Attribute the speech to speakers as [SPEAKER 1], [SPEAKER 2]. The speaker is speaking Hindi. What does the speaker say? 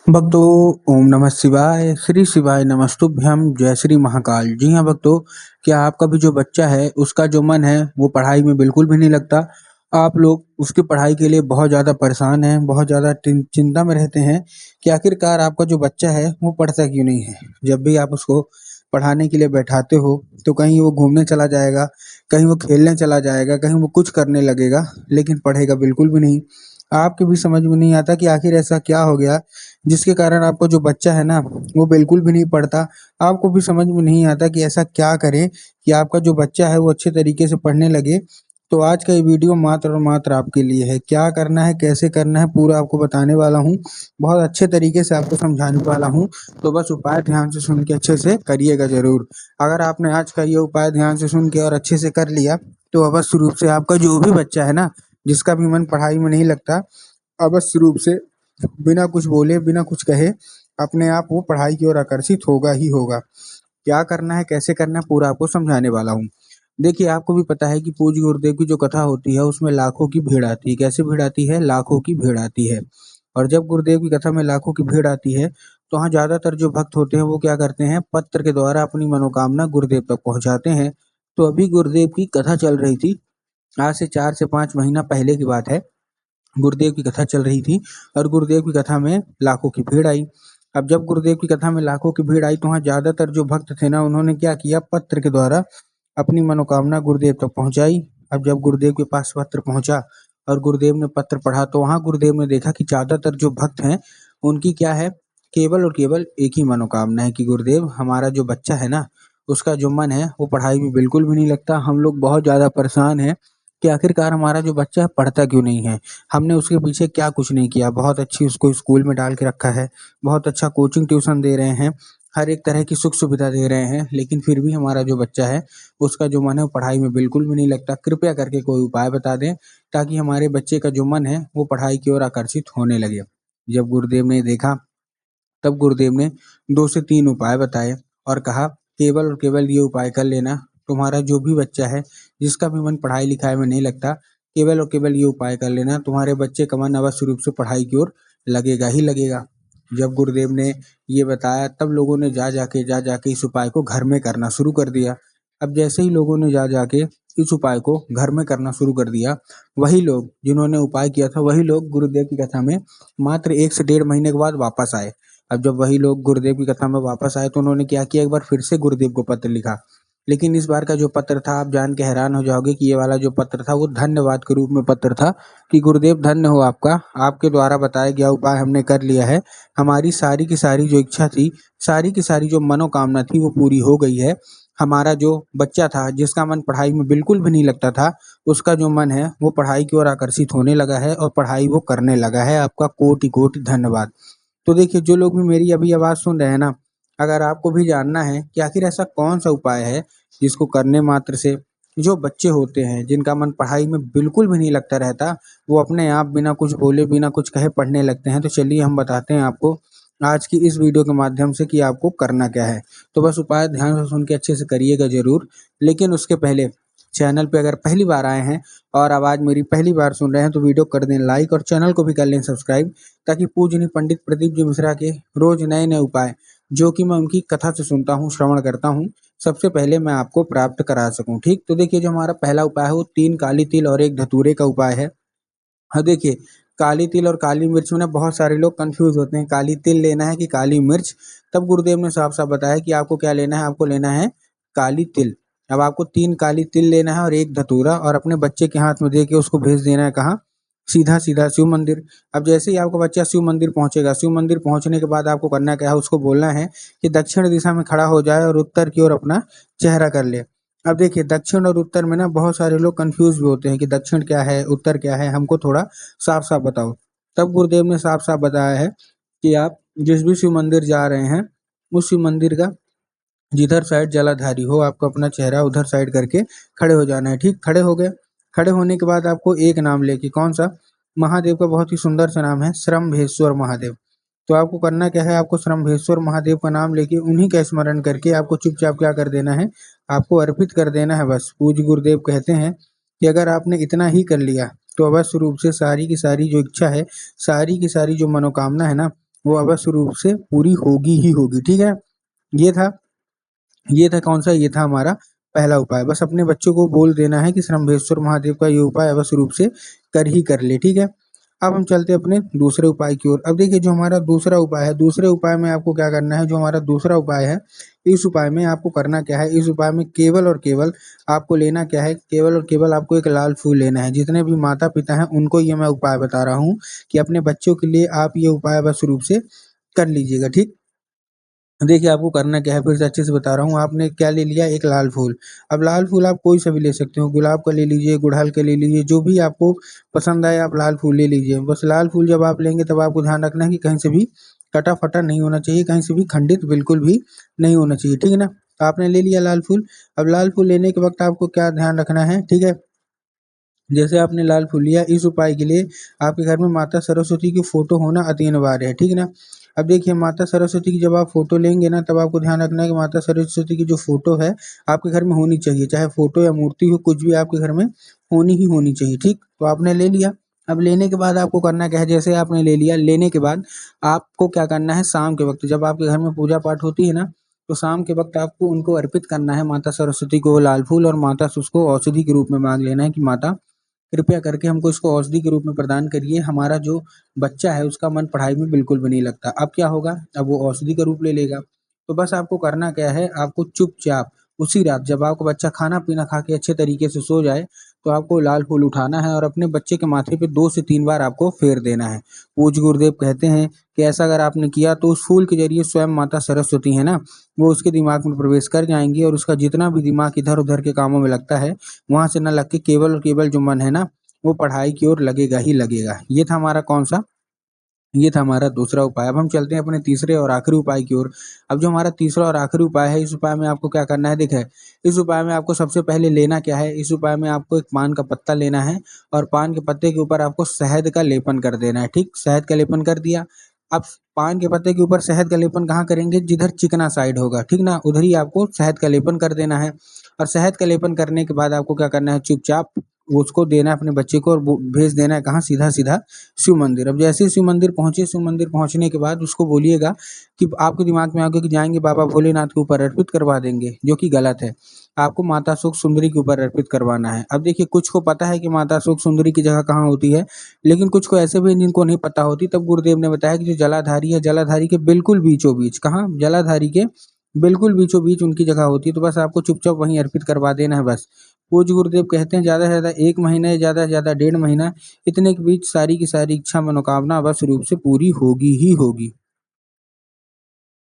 [SPEAKER 1] भक्तों, ओम नमः शिवाय, श्री शिवाय नमस्तुभ्यं, जय श्री महाकाल। जी हाँ भक्तों, क्या आपका भी जो बच्चा है उसका जो मन है वो पढ़ाई में बिल्कुल भी नहीं लगता। आप लोग उसकी पढ़ाई के लिए बहुत ज़्यादा परेशान हैं, बहुत ज़्यादा चिंता में रहते हैं कि आखिरकार आपका जो बच्चा है वो पढ़ता क्यों नहीं है। जब भी आप उसको पढ़ाने के लिए बैठाते हो तो कहीं वो घूमने चला जाएगा, कहीं वो खेलने चला जाएगा, कहीं वो कुछ करने लगेगा, लेकिन पढ़ेगा बिल्कुल भी नहीं। आपके भी समझ में नहीं आता कि आखिर ऐसा क्या हो गया जिसके कारण आपका जो बच्चा है ना वो बिल्कुल भी नहीं पढ़ता। आपको भी समझ में नहीं आता कि ऐसा क्या करें कि आपका जो बच्चा है वो अच्छे तरीके से पढ़ने लगे। तो आज का ये वीडियो मात्र और मात्र आपके लिए है। क्या करना है, कैसे करना है, पूरा आपको बताने वाला हूँ। बहुत अच्छे तरीके से आपको समझाने वाला हूँ। तो बस उपाय ध्यान से सुन के अच्छे से करिएगा ज़रूर। अगर आपने आज का ये उपाय ध्यान से सुन के और अच्छे से कर लिया तो अवश्य रूप से आपका जो भी बच्चा है ना, जिसका भी मन पढ़ाई में नहीं लगता, अवश्य रूप से बिना कुछ बोले, बिना कुछ कहे, अपने आप वो पढ़ाई की ओर आकर्षित होगा ही होगा। क्या करना है, कैसे करना है, पूरा आपको समझाने वाला हूँ। देखिए, आपको भी पता है कि पूज्य गुरुदेव की जो कथा होती है उसमें लाखों की भीड़ आती है। कैसे भीड़ आती है? लाखों की भीड़ आती है। और जब गुरुदेव की कथा में लाखों की भीड़ आती है तो वहाँ ज़्यादातर जो भक्त होते हैं वो क्या करते हैं, पत्र के द्वारा अपनी मनोकामना गुरुदेव तक पहुँचाते हैं। तो अभी गुरुदेव की कथा चल रही थी, आज से 4 से 5 महीना पहले की बात है। गुरुदेव की कथा चल रही थी और गुरुदेव की कथा में लाखों की भीड़ आई। अब जब गुरुदेव की कथा में लाखों की भीड़ आई तो वहाँ ज़्यादातर जो भक्त थे ना, उन्होंने क्या किया, पत्र के द्वारा अपनी मनोकामना गुरुदेव तक पहुँचाई। अब जब गुरुदेव के पास पत्र पहुँचा और गुरुदेव ने पत्र पढ़ा तो वहाँ गुरुदेव ने देखा कि ज़्यादातर जो भक्त हैं उनकी क्या है, केवल और केवल एक ही मनोकामना है कि गुरुदेव, हमारा जो बच्चा है ना उसका जो मन है वो पढ़ाई में बिल्कुल भी नहीं लगता। हम लोग बहुत ज़्यादा परेशान हैं कि आखिरकार हमारा जो बच्चा है पढ़ता क्यों नहीं है। हमने उसके पीछे क्या कुछ नहीं किया, बहुत अच्छी उसको स्कूल में डाल के रखा है, बहुत अच्छा कोचिंग ट्यूशन दे रहे हैं, हर एक तरह की सुख सुविधा दे रहे हैं, लेकिन फिर भी हमारा जो बच्चा है उसका जो मन है वो पढ़ाई में बिल्कुल भी नहीं लगता। कृपया करके कोई उपाय बता दें ताकि हमारे बच्चे का जो मन है वो पढ़ाई की ओर आकर्षित होने लगे। जब गुरुदेव ने देखा तब गुरुदेव ने 2 से 3 उपाय बताए और कहा, केवल और केवल ये उपाय कर लेना, तुम्हारा जो भी बच्चा है जिसका भी मन पढ़ाई लिखाई में नहीं लगता, केवल और केवल ये उपाय कर लेना, तुम्हारे बच्चे का मन अवश्य रूप से पढ़ाई की ओर लगेगा ही लगेगा। जब गुरुदेव ने ये बताया तब लोगों ने जा जाके इस उपाय को घर में करना शुरू कर दिया। अब जैसे ही लोगों ने जा जाके इस उपाय को घर में करना शुरू कर दिया, वही लोग जिन्होंने उपाय किया था वही लोग गुरुदेव की कथा में मात्र 1 से डेढ़ महीने के बाद वापस आए। अब जब वही लोग गुरुदेव की कथा में वापस आए तो उन्होंने क्या किया, एक बार फिर से गुरुदेव को पत्र लिखा। लेकिन इस बार का जो पत्र था, आप जान के हैरान हो जाओगे कि ये वाला जो पत्र था वो धन्यवाद के रूप में पत्र था कि गुरुदेव धन्य हो आपका, आपके द्वारा बताया गया उपाय हमने कर लिया है। हमारी सारी की सारी जो इच्छा थी, सारी की सारी जो मनोकामना थी वो पूरी हो गई है। हमारा जो बच्चा था जिसका मन पढ़ाई में बिल्कुल भी नहीं लगता था, उसका जो मन है वो पढ़ाई की ओर आकर्षित होने लगा है और पढ़ाई वो करने लगा है। आपका कोटि कोटि धन्यवाद। तो देखिए, जो लोग भी मेरी अभी आवाज़ सुन रहे हैं ना, अगर आपको भी जानना है कि आखिर ऐसा कौन-सा उपाय है, जिसको करने मात्र से जो बच्चे होते हैं, जिनका मन पढ़ाई में बिल्कुल भी नहीं लगता रहता, वो अपने आप बिना कुछ बोले, बिना कुछ कहे पढ़ने लगते हैं। तो चलिए हम बताते हैं आपको आज की इस वीडियो के माध्यम से कि आपको करना क्या है। तो बस उपाय ध्यान से सुन के अच्छे से करिएगा ज़रूर। लेकिन उसके पहले चैनल पे अगर पहली बार आए हैं और आवाज़ मेरी पहली बार सुन रहे हैं तो वीडियो कर दें लाइक और चैनल को भी कर लें सब्सक्राइब, ताकि पूजनीय पंडित प्रदीप जी मिश्रा के रोज नए-नए उपाय जो कि मैं उनकी कथा से सुनता हूँ, श्रवण करता हूँ, सबसे पहले मैं आपको प्राप्त करा सकूँ। ठीक? तो देखिए, जो हमारा पहला उपाय है वो 3 काली तिल और 1 धतूरे का उपाय है। हाँ, देखिए, काली तिल और काली मिर्च में ना बहुत सारे लोग कन्फ्यूज़ होते हैं, काली तिल लेना है कि काली मिर्च? तब गुरुदेव ने साफ-साफ बताया कि आपको क्या लेना है, आपको लेना है काली तिल। अब आपको 3 काली तिल लेना है और 1 धतूरा और अपने बच्चे के हाथ में दे के उसको भेज देना है कहाँ? सीधा-सीधा शिव मंदिर। अब जैसे ही आपका बच्चा शिव मंदिर पहुँचेगा, शिव मंदिर पहुँचने के बाद आपको करना क्या है, उसको बोलना है कि दक्षिण दिशा में खड़ा हो जाए और उत्तर की ओर अपना चेहरा कर ले। अब देखिए, दक्षिण और उत्तर में ना बहुत सारे लोग कन्फ्यूज़ भी होते हैं कि दक्षिण क्या है, उत्तर क्या है, हमको थोड़ा साफ-साफ बताओ। तब गुरुदेव ने साफ-साफ बताया है कि आप जिस भी शिव मंदिर जा रहे हैं, उस शिव मंदिर का जिधर साइड जलाधारी हो, आपको अपना चेहरा उधर साइड करके खड़े हो जाना है। ठीक? खड़े हो गए। खड़े होने के बाद आपको एक नाम लेके, कौन-सा? महादेव का बहुत ही सुंदर सा नाम है, श्रम्भेश्वर महादेव। तो आपको करना क्या है, आपको श्रम्भेश्वर महादेव का नाम लेके उन्हीं का स्मरण करके आपको चुपचाप क्या कर देना है, आपको अर्पित कर देना है बस। पूज्य गुरुदेव कहते हैं कि अगर आपने इतना ही कर लिया, तो अवश्य रूप से सारी की सारी जो इच्छा है, सारी की सारी जो मनोकामना है ना, वो अवश्य रूप से पूरी होगी ही होगी। ठीक है, ये था ये था कौन सा, ये था हमारा पहला उपाय। बस अपने बच्चों को बोल देना है कि श्रम्भेश्वर महादेव का ये उपाय अवश्य रूप से कर ले। ठीक है, अब हम चलते हैं अपने दूसरे उपाय की ओर। अब देखिए जो हमारा दूसरा उपाय है, दूसरे उपाय में आपको क्या करना है, जो हमारा दूसरा उपाय है, इस उपाय में आपको करना क्या है, इस उपाय में केवल और केवल आपको लेना क्या है, केवल और केवल आपको एक लाल फूल लेना है। जितने भी माता पिता हैं उनको ये मैं उपाय बता रहा हूँ कि अपने बच्चों के लिए आप ये उपाय अवश्य रूप से कर लीजिएगा। ठीक, देखिए आपको करना क्या है, फिर से अच्छे से बता रहा हूँ। आपने क्या ले लिया, एक लाल फूल। अब लाल फूल आप कोई सा भी ले सकते हो, गुलाब का ले लीजिए, गुड़हल का ले लीजिए, जो भी आपको पसंद आए आप लाल फूल ले लीजिए। बस लाल फूल जब आप लेंगे तब आपको ध्यान रखना है कि कहीं से भी कटा फटा नहीं होना चाहिए, कहीं से भी खंडित बिल्कुल भी नहीं होना चाहिए। ठीक है ना, तो आपने ले लिया लाल फूल। अब लाल फूल लेने के वक्त आपको क्या ध्यान रखना है, ठीक है, जैसे आपने लाल फूल लिया, इस उपाय के लिए आपके घर में माता सरस्वती की फोटो होना अति अनिवार्य है। ठीक है ना, अब देखिए माता सरस्वती की जब आप फोटो लेंगे ना, तब आपको ध्यान रखना है कि माता सरस्वती की जो फोटो है आपके घर में होनी चाहिए, चाहे फोटो या मूर्ति हो, कुछ भी आपके घर में होनी ही होनी चाहिए। ठीक, तो आपने ले लिया। अब लेने के बाद आपको करना क्या है, जैसे आपने ले लिया, लेने के बाद आपको क्या करना है, शाम के वक्त जब आपके घर में पूजा पाठ होती है ना, तो शाम के वक्त आपको उनको अर्पित करना है, माता सरस्वती को लाल फूल, और माता से उसको औषधि के रूप में मांग लेना है कि माता कृपया करके हमको इसको औषधि के रूप में प्रदान करिए, हमारा जो बच्चा है उसका मन पढ़ाई में बिल्कुल भी नहीं लगता। अब क्या होगा, अब वो औषधि का रूप ले लेगा। तो बस आपको करना क्या है, आपको चुपचाप उसी रात जब आपका बच्चा खाना पीना खा के अच्छे तरीके से सो जाए, तो आपको लाल फूल उठाना है और अपने बच्चे के माथे पे 2 से 3 बार आपको फेर देना है। पूज्य गुरुदेव कहते हैं कि ऐसा अगर आपने किया तो उस फूल के ज़रिए स्वयं माता सरस्वती है ना, वो उसके दिमाग में प्रवेश कर जाएँगी और उसका जितना भी दिमाग इधर-उधर के कामों में लगता है, वहाँ से ना लग के केवल और केवल जो मन है ना, वो पढ़ाई की ओर लगेगा ही लगेगा। ये था हमारा कौन-सा, ये था हमारा दूसरा उपाय। अब हम चलते हैं अपने तीसरे और आखिरी उपाय की ओर। अब जो हमारा तीसरा और आखिरी उपाय है, इस उपाय में आपको क्या करना है, देखिए, इस उपाय में आपको सबसे पहले लेना क्या है, इस उपाय में आपको एक पान का पत्ता लेना है और पान के पत्ते के ऊपर आपको शहद का लेपन कर देना है। ठीक, शहद का लेपन कर दिया। अब पान के पत्ते के ऊपर शहद का लेपन कहाँ करेंगे, जिधर चिकना साइड होगा, ठीक ना, उधर ही आपको शहद का लेपन कर देना है। और शहद का लेपन करने के बाद आपको क्या करना है, चुपचाप उसको देना है अपने बच्चे को और वो भेज देना है कहाँ, सीधा-सीधा शिव मंदिर। अब जैसे ही शिव मंदिर पहुँचे, शिव मंदिर पहुँचने के बाद उसको बोलिएगा कि आपके दिमाग में आ गया कि जाएँगे बाबा भोलेनाथ के ऊपर अर्पित करवा देंगे, जो कि गलत है। आपको माता सुख सुंदरी के ऊपर अर्पित करवाना है। अब देखिए कुछ को पता है कि माता सुख सुंदरी की जगह कहाँ होती है, लेकिन कुछ को ऐसे भी हैं जिनको नहीं पता होती, तब गुरुदेव ने बताया कि जो जलाधारी है, जलाधारी के बिल्कुल बीचों-बीच, कहाँ? जलाधारी के बिल्कुल बीचों-बीच उनकी जगह होती है, तो बस आपको चुपचाप वहीं अर्पित करवा देना है बस। पूज्य गुरुदेव कहते हैं ज़्यादा से ज़्यादा 1 महीना या ज़्यादा से ज़्यादा 1.5 महीना, इतने के बीच सारी की सारी इच्छा मनोकामना अवश्य रूप से पूरी होगी ही होगी।